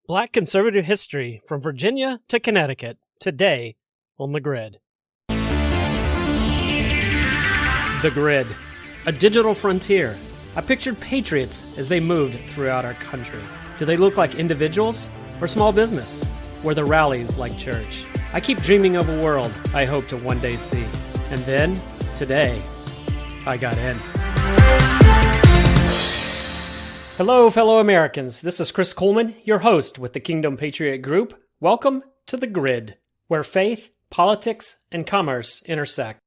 Black conservative history from Virginia to Connecticut, today on The Grid. The Grid, a digital frontier. I pictured patriots as they moved throughout our country. Do they look like individuals or small business? Were the rallies like church? I keep dreaming of a world I hope to one day see. And then, today, I got in. Hello, fellow Americans. This is Chris Kuhlmann, your host with the Kingdom Patriot Group. Welcome to The Grid, where faith, politics, and commerce intersect.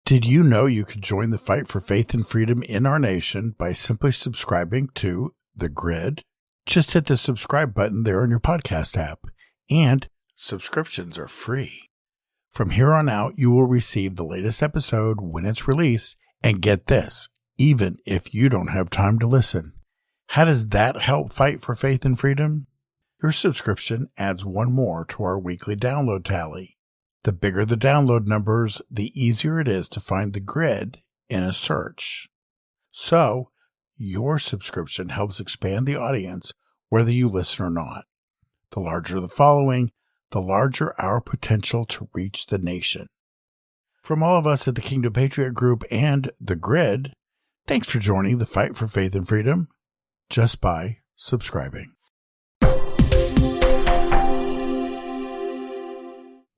Did you know you could join the fight for faith and freedom in our nation by simply subscribing to The Grid? Just hit the subscribe button there on your podcast app. And subscriptions are free. From here on out, you will receive the latest episode when it's released. And get this, even if you don't have time to listen. How does that help fight for faith and freedom? Your subscription adds one more to our weekly download tally. The bigger the download numbers, the easier it is to find The Grid in a search. So, your subscription helps expand the audience whether you listen or not. The larger the following, the larger our potential to reach the nation. From all of us at the Kingdom Patriot Group and The Grid, thanks for joining the fight for faith and freedom just by subscribing.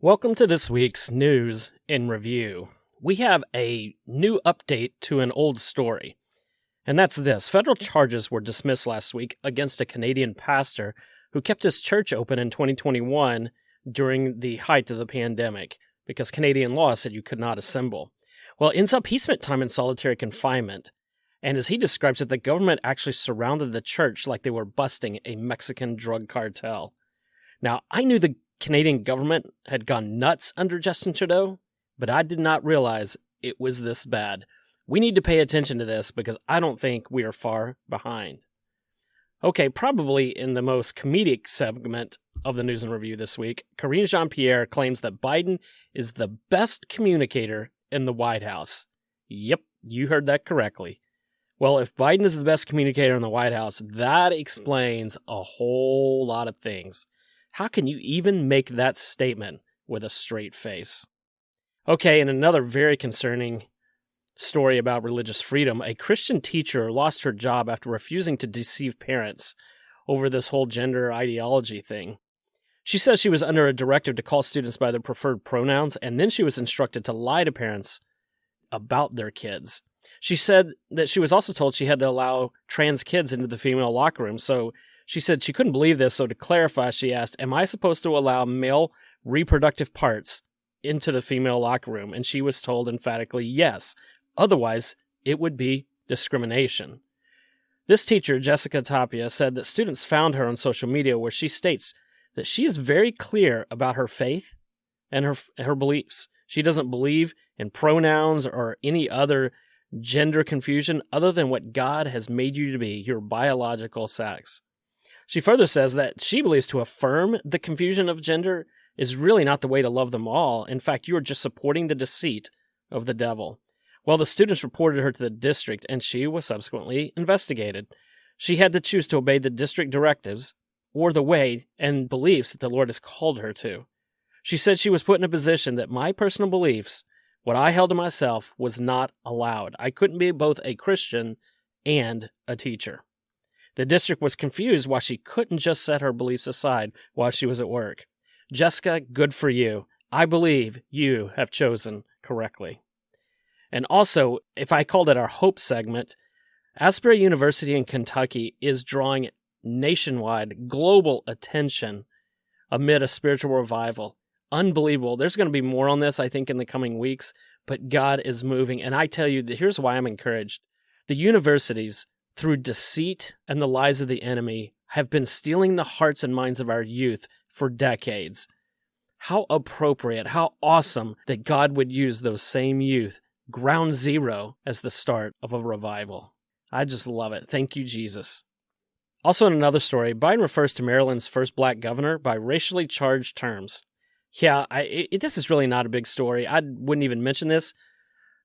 Welcome to this week's News in Review. We have a new update to an old story, and that's this. Federal charges were dismissed last week against a Canadian pastor who kept his church open in 2021 during the height of the pandemic because Canadian law said you could not assemble. Well, it ends up he spent time in solitary confinement. And as he describes it, the government actually surrounded the church like they were busting a Mexican drug cartel. Now, I knew the Canadian government had gone nuts under Justin Trudeau, but I did not realize it was this bad. We need to pay attention to this because I don't think we are far behind. Okay, probably in the most comedic segment of the News and Review this week, Karine Jean-Pierre claims that Biden is the best communicator in the White House. Yep, you heard that correctly. Well, if Biden is the best communicator in the White House, that explains a whole lot of things. How can you even make that statement with a straight face? Okay, and another very concerning story about religious freedom. A Christian teacher lost her job after refusing to deceive parents over this whole gender ideology thing. She says she was under a directive to call students by their preferred pronouns, and then she was instructed to lie to parents about their kids. She said that she was also told she had to allow trans kids into the female locker room. So she said she couldn't believe this. So to clarify, she asked, am I supposed to allow male reproductive parts into the female locker room? And she was told emphatically yes. Otherwise, it would be discrimination. This teacher, Jessica Tapia, said that students found her on social media where she states that she is very clear about her faith and her beliefs. She doesn't believe in pronouns or any other gender confusion other than what God has made you to be, your biological sex. She further says that she believes to affirm the confusion of gender is really not the way to love them all. In fact, you are just supporting the deceit of the devil. Well, the students reported her to the district, and she was subsequently investigated. She had to choose to obey the district directives or the way and beliefs that the Lord has called her to. She said she was put in a position that my personal beliefs, what I held to myself, was not allowed. I couldn't be both a Christian and a teacher. The district was confused why she couldn't just set her beliefs aside while she was at work. Jessica, good for you. I believe you have chosen correctly. And also, if I called it our hope segment, Asbury University in Kentucky is drawing nationwide, global attention amid a spiritual revival. Unbelievable. There's going to be more on this, I think, in the coming weeks, but God is moving. And I tell you, here's why I'm encouraged. The universities, through deceit and the lies of the enemy, have been stealing the hearts and minds of our youth for decades. How appropriate, how awesome that God would use those same youth, ground zero, as the start of a revival. I just love it. Thank you, Jesus. Also in another story, Biden refers to Maryland's first black governor by racially charged terms. Yeah, this is really not a big story. I wouldn't even mention this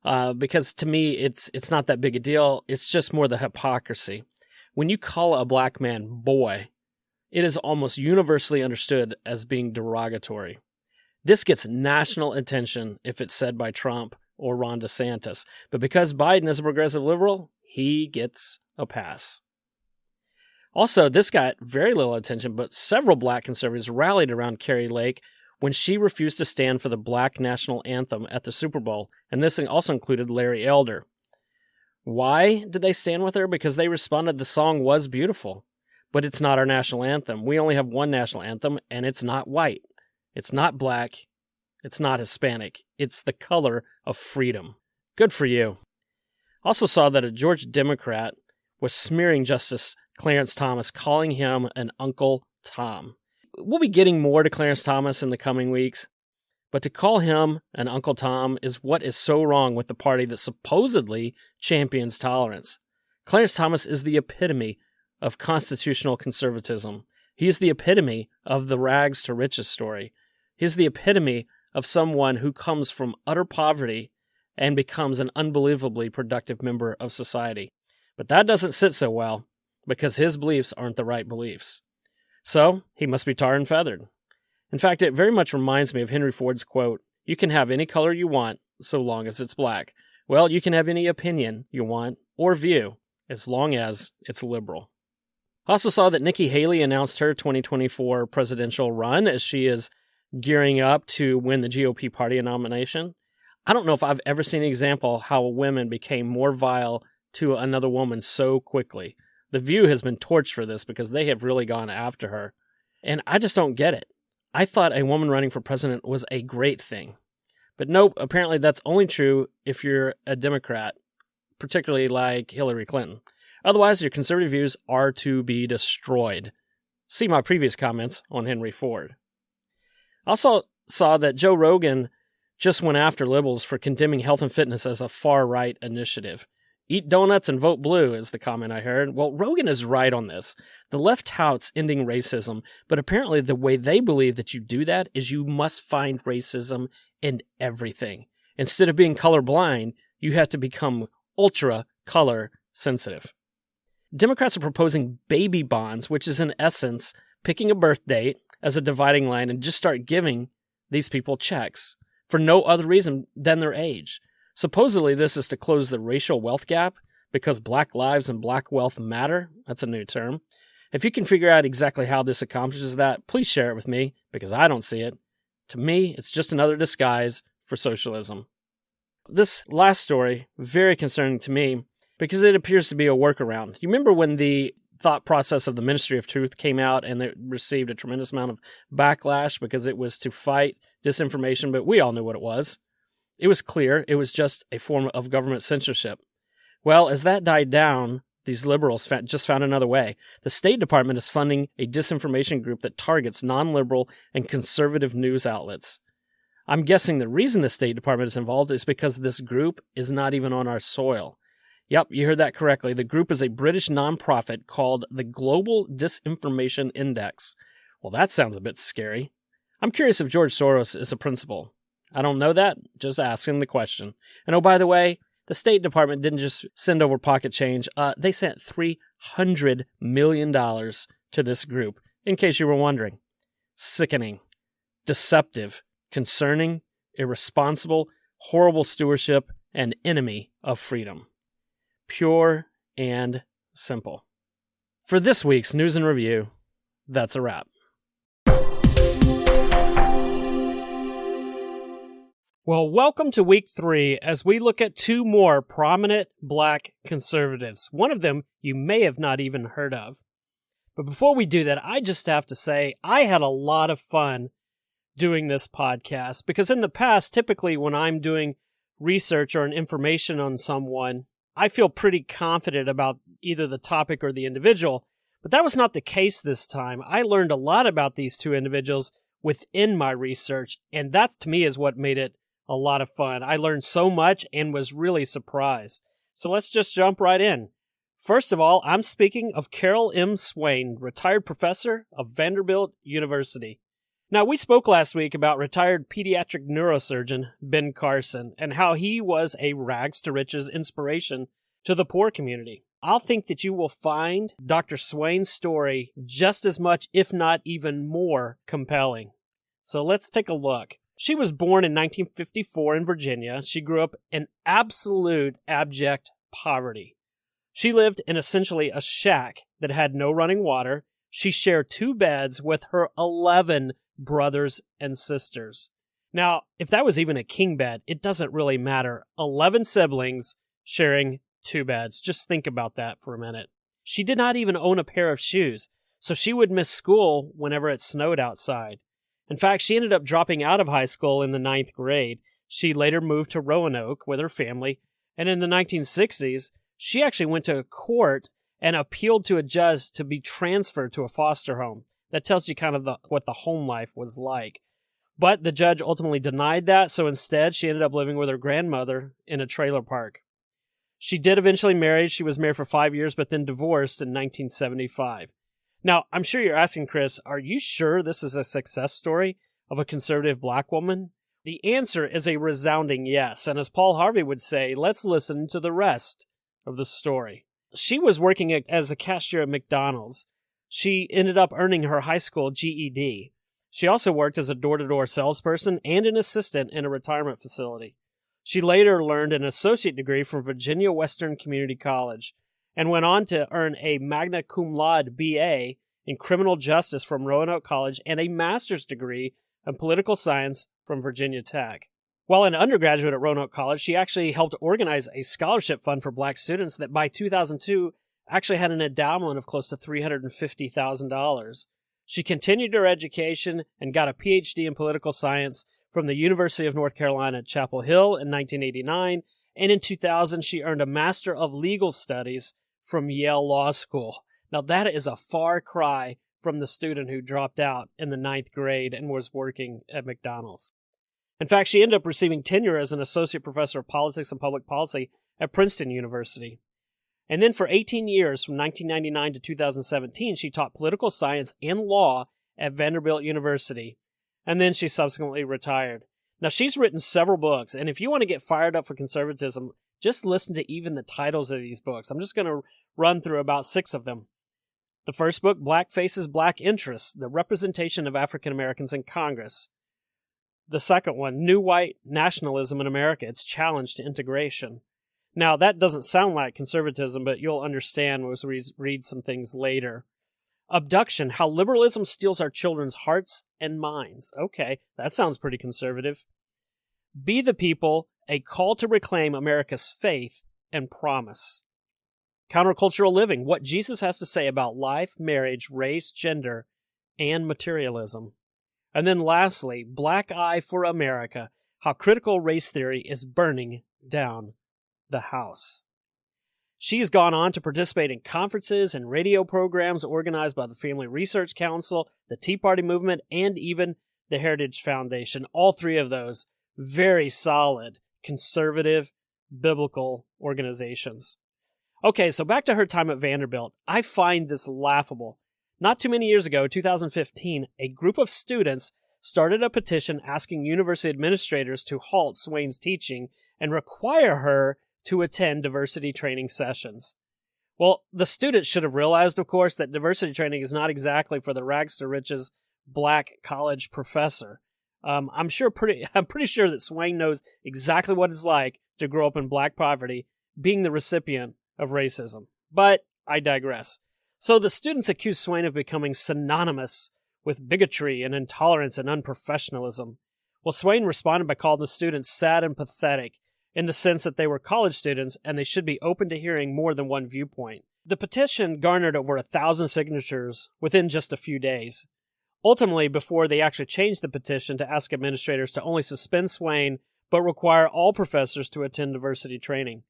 because to me, it's not that big a deal. It's just more the hypocrisy. When you call a black man boy, it is almost universally understood as being derogatory. This gets national attention if it's said by Trump or Ron DeSantis, but because Biden is a progressive liberal, he gets a pass. Also, this got very little attention, but several black conservatives rallied around Kari Lake when she refused to stand for the black national anthem at the Super Bowl, and this also included Larry Elder. Why did they stand with her? Because they responded the song was beautiful, but it's not our national anthem. We only have one national anthem, and it's not white. It's not black. It's not Hispanic. It's the color of freedom. Good for you. Also saw that a Georgia Democrat was smearing Justice Clarence Thomas, calling him an Uncle Tom. We'll be getting more to Clarence Thomas in the coming weeks, but to call him an Uncle Tom is what is so wrong with the party that supposedly champions tolerance. Clarence Thomas is the epitome of constitutional conservatism. He is the epitome of the rags to riches story. He is the epitome of someone who comes from utter poverty and becomes an unbelievably productive member of society. But that doesn't sit so well because his beliefs aren't the right beliefs. So he must be tarred and feathered. In fact, it very much reminds me of Henry Ford's quote, "You can have any color you want so long as it's black." Well, you can have any opinion you want or view as long as it's liberal. Also saw that Nikki Haley announced her 2024 presidential run as she is gearing up to win the GOP party nomination. I don't know if I've ever seen an example how a woman became more vile to another woman so quickly. The View has been torched for this because they have really gone after her. And I just don't get it. I thought a woman running for president was a great thing. But nope, apparently that's only true if you're a Democrat, particularly like Hillary Clinton. Otherwise, your conservative views are to be destroyed. See my previous comments on Henry Ford. Also saw that Joe Rogan just went after liberals for condemning health and fitness as a far-right initiative. Eat donuts and vote blue is the comment I heard. Well, Rogan is right on this. The left touts ending racism, but apparently the way they believe that you do that is you must find racism in everything. Instead of being colorblind, you have to become ultra color sensitive. Democrats are proposing baby bonds, which is in essence picking a birth date as a dividing line and just start giving these people checks for no other reason than their age. Supposedly, this is to close the racial wealth gap because black lives and black wealth matter. That's a new term. If you can figure out exactly how this accomplishes that, please share it with me because I don't see it. To me, it's just another disguise for socialism. This last story, very concerning to me because it appears to be a workaround. You remember when the thought process of the Ministry of Truth came out and it received a tremendous amount of backlash because it was to fight disinformation, but we all knew what it was. It was clear it was just a form of government censorship. Well, as that died down, these liberals just found another way. The State Department is funding a disinformation group that targets non-liberal and conservative news outlets. I'm guessing the reason the State Department is involved is because this group is not even on our soil. Yep, you heard that correctly. The group is a British nonprofit called the Global Disinformation Index. Well, that sounds a bit scary. I'm curious if George Soros is a principal. I don't know that, just asking the question. And oh, by the way, the State Department didn't just send over pocket change. They sent $300 million to this group, in case you were wondering. Sickening, deceptive, concerning, irresponsible, horrible stewardship, and enemy of freedom. Pure and simple. For this week's News and Review, that's a wrap. Well, welcome to week 3 as we look at 2 more prominent black conservatives. One of them you may have not even heard of. But before we do that, I just have to say I had a lot of fun doing this podcast because in the past, typically when I'm doing research or an information on someone, I feel pretty confident about either the topic or the individual. But that was not the case this time. I learned a lot about these 2 individuals within my research, and that to me is what made it a lot of fun. I learned so much and was really surprised. So let's just jump right in. First of all, I'm speaking of Carol M. Swain, retired professor of Vanderbilt University. Now, we spoke last week about retired pediatric neurosurgeon Ben Carson and how he was a rags to riches inspiration to the poor community. I'll think that you will find Dr. Swain's story just as much, if not even more, compelling. So let's take a look. She was born in 1954 in Virginia. She grew up in absolute abject poverty. She lived in essentially a shack that had no running water. She shared 2 beds with her 11 brothers and sisters. Now, if that was even a king bed, it doesn't really matter. 11 siblings sharing 2 beds. Just think about that for a minute. She did not even own a pair of shoes, so she would miss school whenever it snowed outside. In fact, she ended up dropping out of high school in the 9th grade. She later moved to Roanoke with her family, and in the 1960s, she actually went to a court and appealed to a judge to be transferred to a foster home. That tells you kind of what the home life was like. But the judge ultimately denied that, so instead she ended up living with her grandmother in a trailer park. She did eventually marry. She was married for 5 years, but then divorced in 1975. Now, I'm sure you're asking, Chris, are you sure this is a success story of a conservative black woman? The answer is a resounding yes, and as Paul Harvey would say, let's listen to the rest of the story. She was working as a cashier at McDonald's. She ended up earning her high school GED. She also worked as a door-to-door salesperson and an assistant in a retirement facility. She later earned an associate degree from Virginia Western Community College and went on to earn a magna cum laude BA in criminal justice from Roanoke College and a master's degree in political science from Virginia Tech. While an undergraduate at Roanoke College, she actually helped organize a scholarship fund for black students that by 2002 actually had an endowment of close to $350,000. She continued her education and got a PhD in political science from the University of North Carolina at Chapel Hill in 1989, and in 2000 she earned a Master of Legal Studies from Yale Law School. Now that is a far cry from the student who dropped out in the 9th grade and was working at McDonald's. In fact, she ended up receiving tenure as an associate professor of politics and public policy at Princeton University. And then for 18 years, from 1999 to 2017, she taught political science and law at Vanderbilt University. And then she subsequently retired. Now, she's written several books, and if you want to get fired up for conservatism, just listen to even the titles of these books. I'm just going to run through about 6 of them. The first book, Black Faces, Black Interests, The Representation of African Americans in Congress. The second one, New White Nationalism in America, Its Challenge to Integration. Now, that doesn't sound like conservatism, but you'll understand as we read some things later. Abduction, How Liberalism Steals Our Children's Hearts and Minds. Okay, that sounds pretty conservative. Be the People, A Call to Reclaim America's Faith and Promise. Countercultural Living, What Jesus Has to Say About Life, Marriage, Race, Gender, and Materialism. And then lastly, Black Eye for America, How Critical Race Theory is Burning Down the House. She's gone on to participate in conferences and radio programs organized by the Family Research Council, the Tea Party movement, and even the Heritage Foundation. All 3 of those very solid, conservative, biblical organizations. Okay, so back to her time at Vanderbilt. I find this laughable. Not too many years ago, 2015, a group of students started a petition asking university administrators to halt Swain's teaching and require her to attend diversity training sessions. Well, the students should have realized, of course, that diversity training is not exactly for the rags to riches black college professor. I'm pretty sure that Swain knows exactly what it's like to grow up in black poverty, being the recipient of racism. But I digress. So the students accused Swain of becoming synonymous with bigotry and intolerance and unprofessionalism. Well, Swain responded by calling the students sad and pathetic, in the sense that they were college students and they should be open to hearing more than one viewpoint. The petition garnered over 1,000 signatures within just a few days. Ultimately, before they actually changed the petition to ask administrators to only suspend Swain, but require all professors to attend diversity training.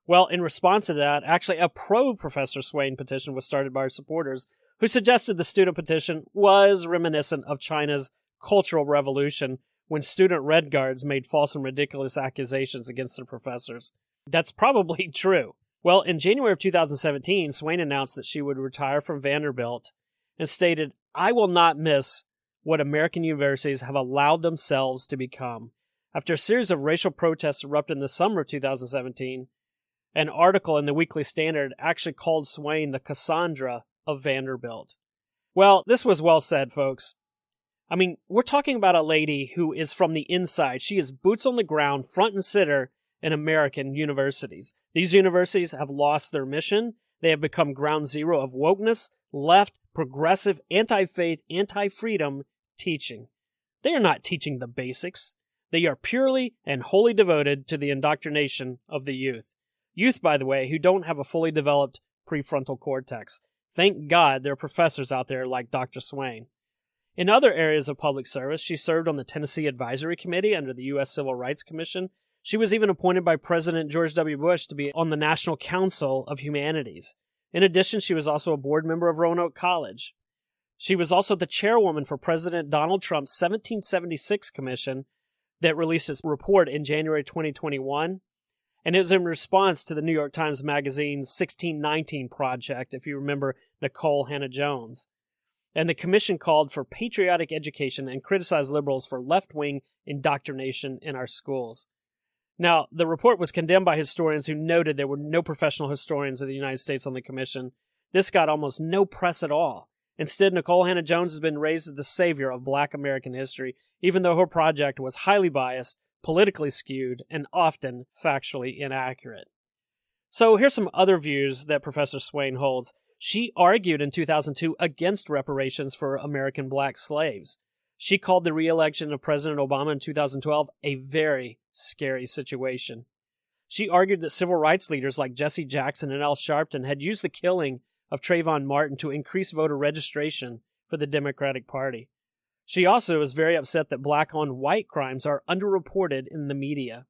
Well, in response to that, actually a pro-Professor Swain petition was started by her supporters, who suggested the student petition was reminiscent of China's Cultural Revolution, when student Red Guards made false and ridiculous accusations against their professors. That's probably true. Well, in January of 2017, Swain announced that she would retire from Vanderbilt and stated, "I will not miss what American universities have allowed themselves to become." After a series of racial protests erupted in the summer of 2017, An article in the Weekly Standard actually called Swain the Cassandra of Vanderbilt. Well, this was well said, folks. I mean, we're talking about a lady who is from the inside. She is boots on the ground, front and center in American universities. These universities have lost their mission. They have become ground zero of wokeness, left, progressive, anti-faith, anti-freedom teaching. They are not teaching the basics. They are purely and wholly devoted to the indoctrination of the youth. Youth, by the way, who don't have a fully developed prefrontal cortex. Thank God there are professors out there like Dr. Swain. In other areas of public service, she served on the Tennessee Advisory Committee under the U.S. Civil Rights Commission. She was even appointed by President George W. Bush to be on the National Council of Humanities. In addition, she was also a board member of Roanoke College. She was also the chairwoman for President Donald Trump's 1776 commission that released its report in January 2021. And it was in response to the New York Times Magazine's 1619 project, if you remember Nicole Hannah-Jones. And the commission called for patriotic education and criticized liberals for left-wing indoctrination in our schools. Now, the report was condemned by historians who noted there were no professional historians of the United States on the commission. This got almost no press at all. Instead, Nicole Hannah-Jones has been raised as the savior of Black American history, even though her project was highly biased, politically skewed, and often factually inaccurate. So here's some other views that Professor Swain holds. She argued in 2002 against reparations for American black slaves. She called the re-election of President Obama in 2012 a very scary situation. She argued that civil rights leaders like Jesse Jackson and Al Sharpton had used the killing of Trayvon Martin to increase voter registration for the Democratic Party. She also was very upset that black-on-white crimes are underreported in the media.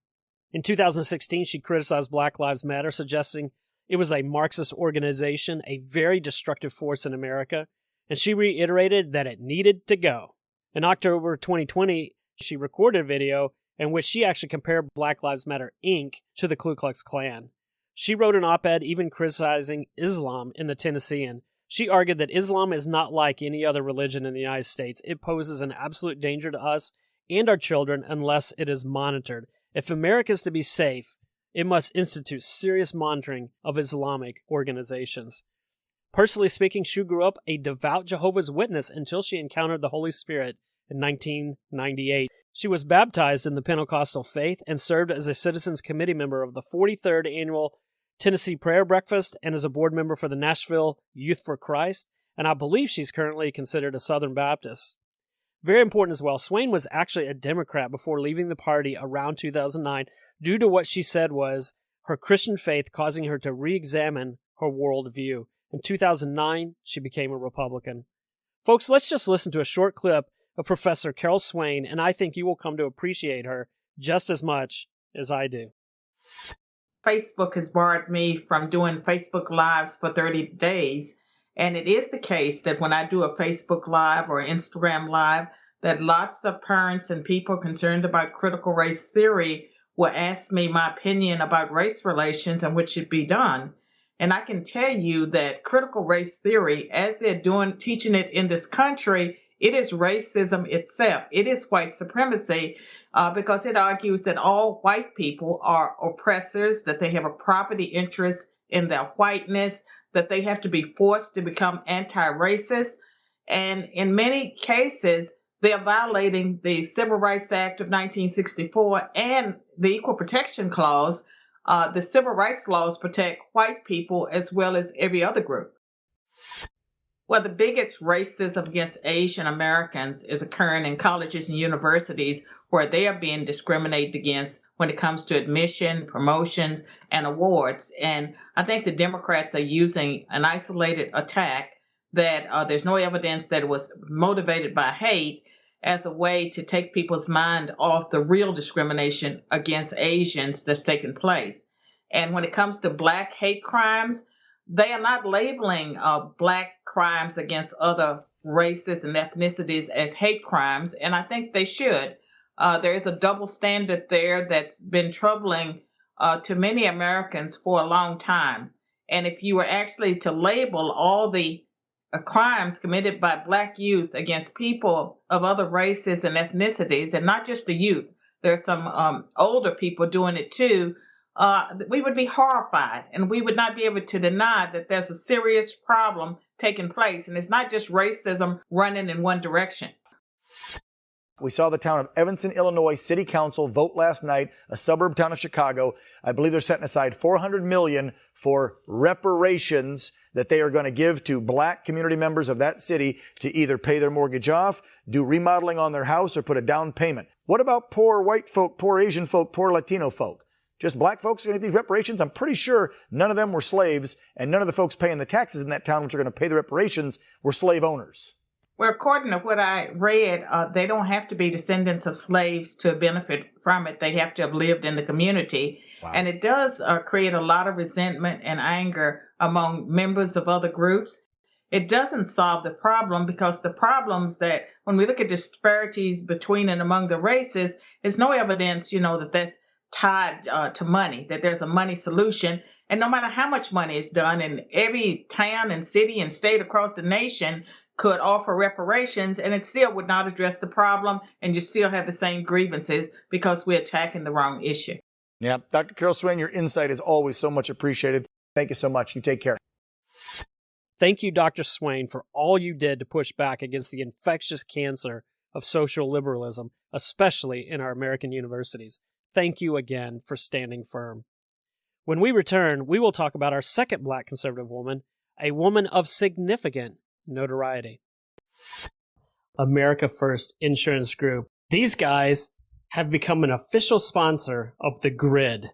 In 2016, she criticized Black Lives Matter, suggesting it was a Marxist organization, a very destructive force in America, and she reiterated that it needed to go. In October 2020, she recorded a video in which she actually compared Black Lives Matter, Inc. to the Ku Klux Klan. She wrote an op-ed even criticizing Islam in the Tennessean. She argued that Islam is not like any other religion in the United States. It poses an absolute danger to us and our children unless it is monitored. If America is to be safe, it must institute serious monitoring of Islamic organizations. Personally speaking, she grew up a devout Jehovah's Witness until she encountered the Holy Spirit in 1998. She was baptized in the Pentecostal faith and served as a Citizens Committee member of the 43rd Annual Tennessee Prayer Breakfast and as a board member for the Nashville Youth for Christ, and I believe she's currently considered a Southern Baptist. Very important as well, Swain was actually a Democrat before leaving the party around 2009 due to what she said was her Christian faith causing her to re-examine her worldview. In 2009, she became a Republican. Folks, let's just listen to a short clip of Professor Carol Swain, and I think you will come to appreciate her just as much as I do. Facebook has barred me from doing Facebook Lives for 30 days. And it is the case that when I do a Facebook Live or Instagram Live, that lots of parents and people concerned about critical race theory will ask me my opinion about race relations and what should be done. And I can tell you that critical race theory, as they're teaching it in this country, it is racism itself. It is white supremacy because it argues that all white people are oppressors, that they have a property interest in their whiteness, that they have to be forced to become anti-racist. And in many cases, they are violating the Civil Rights Act of 1964 and the Equal Protection Clause. The civil rights laws protect white people as well as every other group. Well, the biggest racism against Asian Americans is occurring in colleges and universities where they are being discriminated against when it comes to admission, promotions, and awards. And I think the Democrats are using an isolated attack that there's no evidence that it was motivated by hate as a way to take people's mind off the real discrimination against Asians that's taking place. And when it comes to Black hate crimes, they are not labeling Black crimes against other races and ethnicities as hate crimes, and I think they should. There is a double standard there that's been troubling to many Americans for a long time. And if you were actually to label all the crimes committed by Black youth against people of other races and ethnicities, and not just the youth, there's some older people doing it too, we would be horrified, and we would not be able to deny that there's a serious problem taking place. And it's not just racism running in one direction. We saw the town of Evanston, Illinois City Council vote last night, a suburb town of Chicago. I believe they're setting aside $400 million for reparations that they are going to give to black community members of that city to either pay their mortgage off, do remodeling on their house, or put a down payment. What about poor white folk, poor Asian folk, poor Latino folk? Just black folks are going to get these reparations? I'm pretty sure none of them were slaves, and none of the folks paying the taxes in that town, which are going to pay the reparations, were slave owners. Well, according to what I read, they don't have to be descendants of slaves to benefit from it. They have to have lived in the community. Wow. And it does create a lot of resentment and anger among members of other groups. It doesn't solve the problem, because the problems that when we look at disparities between and among the races, there's no evidence, that that's tied to money, that there's a money solution. And no matter how much money is done, in every town and city and state across the nation could offer reparations, and it still would not address the problem, and you still have the same grievances because we're attacking the wrong issue. Yeah, Dr. Carol Swain, your insight is always so much appreciated. Thank you so much. You take care. Thank you, Dr. Swain, for all you did to push back against the infectious cancer of social liberalism, especially in our American universities. Thank you again for standing firm. When we return, we will talk about our second black conservative woman, a woman of significant notoriety. America First Insurance Group. These guys have become an official sponsor of the Grid,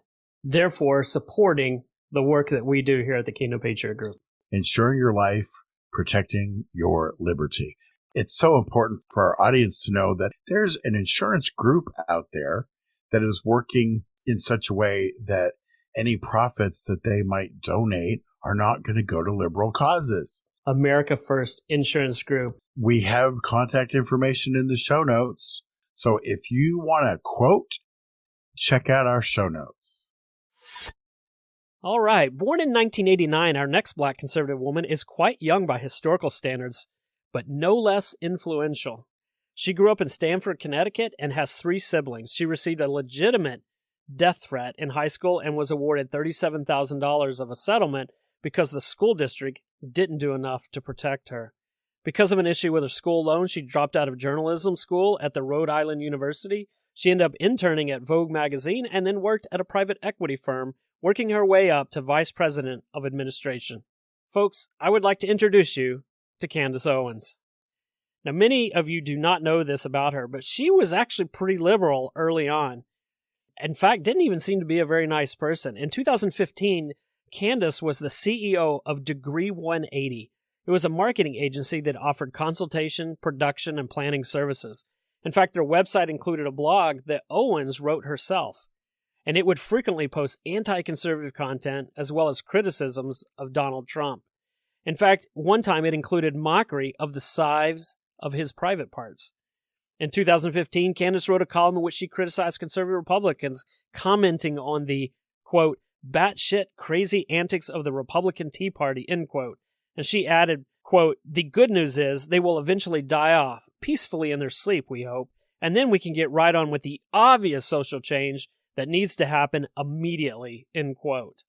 therefore supporting the work that we do here at the Kingdom Patriot Group. Insuring your life, protecting your liberty. It's so important for our audience to know that there's an insurance group out there that is working in such a way that any profits that they might donate are not going to go to liberal causes. America First Insurance Group. We have contact information in the show notes. So if you want a quote, check out our show notes. All right. Born in 1989, our next black conservative woman is quite young by historical standards, but no less influential. She grew up in Stamford, Connecticut, and has 3 siblings. She received a legitimate death threat in high school and was awarded $37,000 of a settlement because the school district didn't do enough to protect her. Because of an issue with her school loan, she dropped out of journalism school at the Rhode Island University. She ended up interning at Vogue magazine and then worked at a private equity firm, working her way up to vice president of administration. Folks, I would like to introduce you to Candace Owens. Now, many of you do not know this about her, but she was actually pretty liberal early on. In fact, didn't even seem to be a very nice person. In 2015, Candace was the CEO of Degree 180. It was a marketing agency that offered consultation, production, and planning services. In fact, their website included a blog that Owens wrote herself, and it would frequently post anti-conservative content as well as criticisms of Donald Trump. In fact, one time it included mockery of the size of his private parts. In 2015, Candace wrote a column in which she criticized conservative Republicans, commenting on the, quote, batshit crazy antics of the Republican Tea Party, end quote. And she added, quote, the good news is they will eventually die off, peacefully in their sleep, we hope, and then we can get right on with the obvious social change that needs to happen immediately, end quote.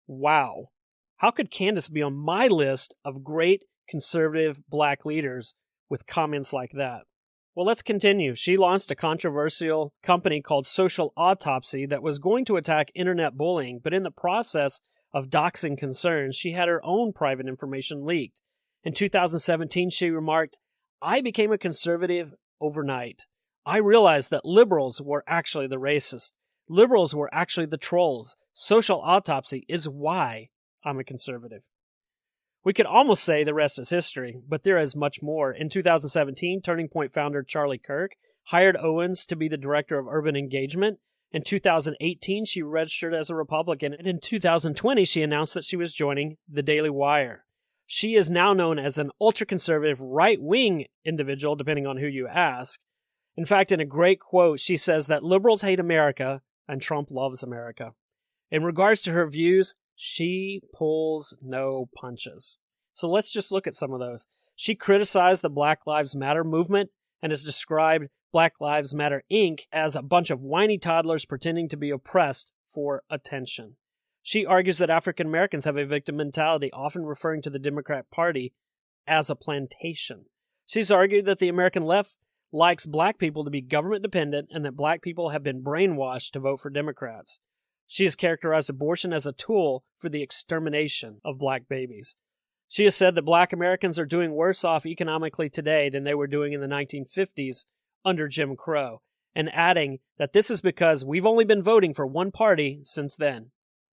Wow. How could Candace be on my list of great conservative black leaders with comments like that? Well, let's continue. She launched a controversial company called Social Autopsy that was going to attack internet bullying, but in the process of doxing concerns, she had her own private information leaked. In 2017, she remarked, I became a conservative overnight. I realized that liberals were actually the racists. Liberals were actually the trolls. Social Autopsy is why I'm a conservative. We could almost say the rest is history, but there is much more. In 2017, Turning Point founder Charlie Kirk hired Owens to be the director of urban engagement. In 2018, she registered as a Republican, and in 2020, she announced that she was joining the Daily Wire. She is now known as an ultra-conservative right-wing individual, depending on who you ask. In fact, in a great quote, she says that liberals hate America and Trump loves America. In regards to her views, she pulls no punches. So let's just look at some of those. She criticized the Black Lives Matter movement and has described Black Lives Matter Inc. as a bunch of whiny toddlers pretending to be oppressed for attention. She argues that African Americans have a victim mentality, often referring to the Democrat Party as a plantation. She's argued that the American left likes black people to be government dependent and that black people have been brainwashed to vote for Democrats. She has characterized abortion as a tool for the extermination of black babies. She has said that black Americans are doing worse off economically today than they were doing in the 1950s under Jim Crow, and adding that this is because we've only been voting for one party since then.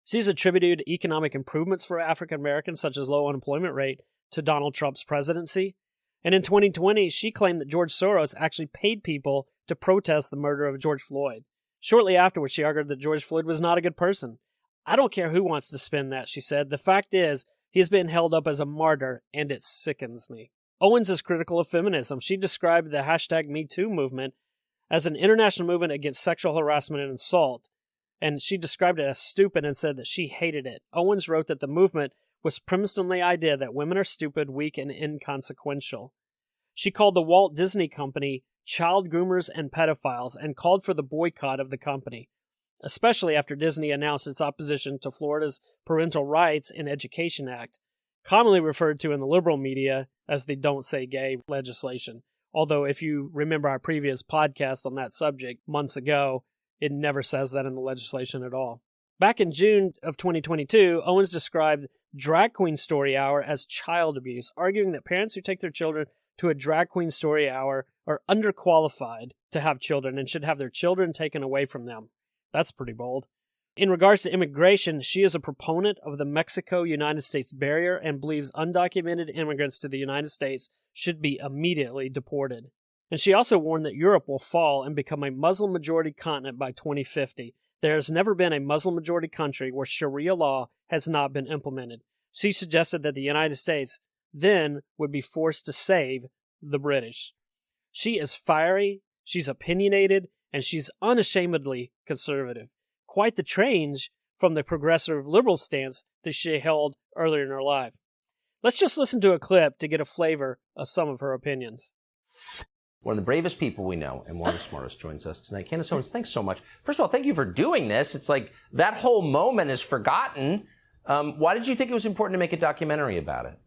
She's attributed economic improvements for African Americans, such as low unemployment rate, to Donald Trump's presidency. And in 2020, she claimed that George Soros actually paid people to protest the murder of George Floyd. Shortly afterwards, she argued that George Floyd was not a good person. I don't care who wants to spin that, she said. The fact is, he has been held up as a martyr, and it sickens me. Owens is critical of feminism. She described the hashtag #MeToo movement as an international movement against sexual harassment and assault, and she described it as stupid and said that she hated it. Owens wrote that the movement was premised on the idea that women are stupid, weak, and inconsequential. She called the Walt Disney Company child groomers and pedophiles and called for the boycott of the company, especially after Disney announced its opposition to Florida's Parental Rights in Education Act, commonly referred to in the liberal media as the Don't Say Gay legislation. Although if you remember our previous podcast on that subject months ago, it never says that in the legislation at all. Back in June of 2022, Owens described Drag Queen Story Hour as child abuse, arguing that parents who take their children to a drag queen story hour are underqualified to have children and should have their children taken away from them. That's pretty bold. In regards to immigration, she is a proponent of the Mexico-United States barrier and believes undocumented immigrants to the United States should be immediately deported. And she also warned that Europe will fall and become a Muslim-majority continent by 2050. There has never been a Muslim-majority country where Sharia law has not been implemented. She suggested that the United States then would be forced to save the British. She is fiery, she's opinionated, and she's unashamedly conservative. Quite the change from the progressive liberal stance that she held earlier in her life. Let's just listen to a clip to get a flavor of some of her opinions. One of the bravest people we know and one of the smartest joins us tonight. Candace Owens, thanks so much. First of all, thank you for doing this. It's like that whole moment is forgotten. Why did you think it was important to make a documentary about it?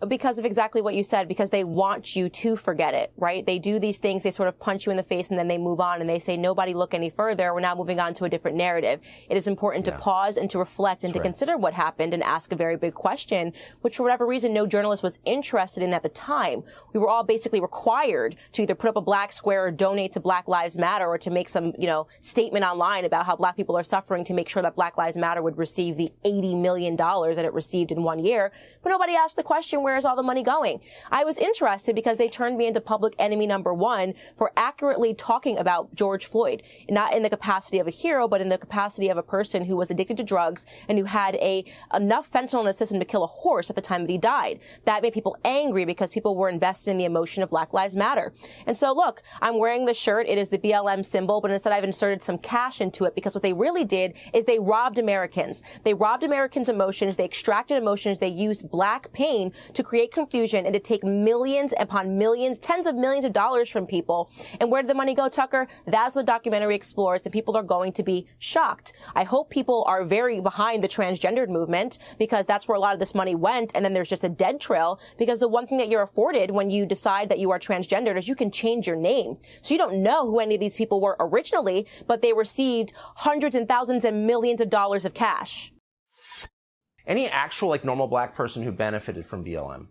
Because of exactly what you said, because they want you to forget it, right? They do these things, they sort of punch you in the face and then they move on and they say, nobody look any further. We're now moving on to a different narrative. It is important to pause and to reflect and to consider what happened and ask a very big question, which for whatever reason, no journalist was interested in at the time. We were all basically required to either put up a black square or donate to Black Lives Matter or to make some, statement online about how black people are suffering to make sure that Black Lives Matter would receive the $80 million that it received in 1 year. But nobody asked the question, where is all the money going? I was interested because they turned me into public enemy number one for accurately talking about George Floyd, not in the capacity of a hero, but in the capacity of a person who was addicted to drugs and who had enough fentanyl in his system to kill a horse at the time that he died. That made people angry because people were invested in the emotion of Black Lives Matter. And so look, I'm wearing the shirt. It is the BLM symbol, but instead I've inserted some cash into it because what they really did is they robbed Americans. They robbed Americans' emotions. They extracted emotions. They used black pain to create confusion and to take millions upon millions, tens of millions of dollars from people. And where did the money go, Tucker? That's what the documentary explores, and people are going to be shocked. I hope people are very behind the transgendered movement because that's where a lot of this money went, and then there's just a dead trail because the one thing that you're afforded when you decide that you are transgendered is you can change your name. So you don't know who any of these people were originally, but they received hundreds and thousands and millions of dollars of cash. Any actual, normal black person who benefited from BLM?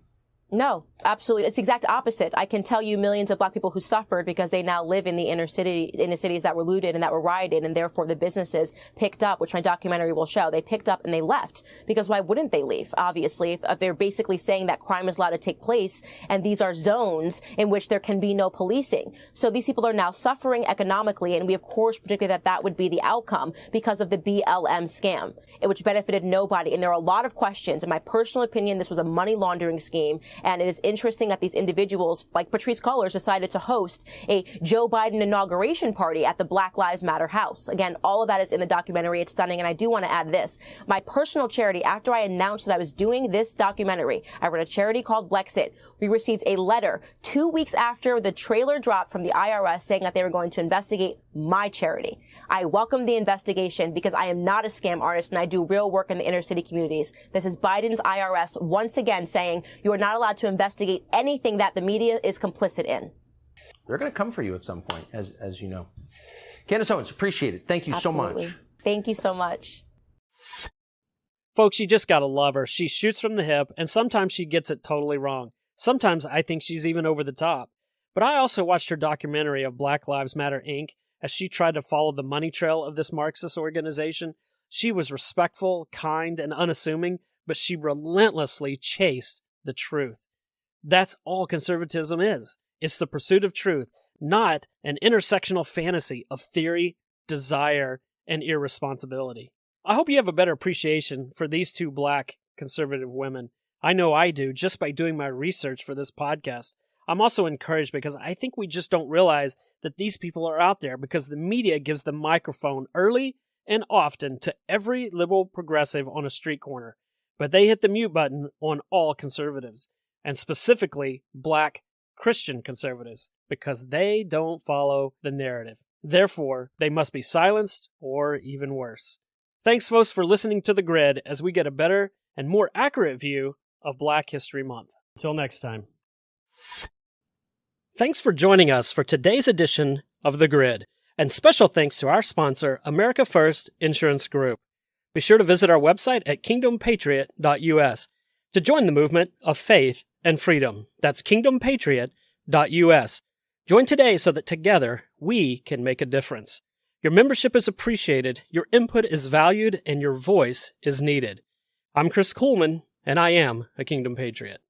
No, absolutely. It's the exact opposite. I can tell you millions of black people who suffered because they now live in the inner cities that were looted and that were rioted, and therefore the businesses picked up, which my documentary will show. They picked up and they left because why wouldn't they leave? Obviously, if they're basically saying that crime is allowed to take place and these are zones in which there can be no policing. So these people are now suffering economically, and we of course predicted that that would be the outcome because of the BLM scam, which benefited nobody. And there are a lot of questions. In my personal opinion, this was a money laundering scheme. And it is interesting that these individuals, like Patrisse Cullors, decided to host a Joe Biden inauguration party at the Black Lives Matter house. Again, all of that is in the documentary. It's stunning. And I do want to add this. My personal charity, after I announced that I was doing this documentary, I run a charity called Blexit. We received a letter 2 weeks after the trailer dropped from the IRS saying that they were going to investigate my charity. I welcome the investigation because I am not a scam artist and I do real work in the inner city communities. This is Biden's IRS once again saying you are not allowed to investigate anything that the media is complicit in. They're going to come for you at some point, as you know. Candace Owens, appreciate it. Thank you Absolutely. so much. Thank you so much. Folks, you just gotta love her. She shoots from the hip, and sometimes she gets it totally wrong. Sometimes I think she's even over the top. But I also watched her documentary of Black Lives Matter, Inc. as she tried to follow the money trail of this Marxist organization. She was respectful, kind, and unassuming, but she relentlessly chased the truth. That's all conservatism is. It's the pursuit of truth, not an intersectional fantasy of theory, desire, and irresponsibility. I hope you have a better appreciation for these two black conservative women. I know I do, just by doing my research for this podcast. I'm also encouraged because I think we just don't realize that these people are out there because the media gives the microphone early and often to every liberal progressive on a street corner. But they hit the mute button on all conservatives, and specifically black Christian conservatives, because they don't follow the narrative. Therefore, they must be silenced or even worse. Thanks, folks, for listening to The Grid as we get a better and more accurate view of Black History Month. Until next time. Thanks for joining us for today's edition of The Grid, and special thanks to our sponsor, America First Insurance Group. Be sure to visit our website at kingdompatriot.us to join the movement of faith and freedom. That's kingdompatriot.us. Join today so that together we can make a difference. Your membership is appreciated, your input is valued, and your voice is needed. I'm Chris Kuhlmann, and I am a Kingdom Patriot.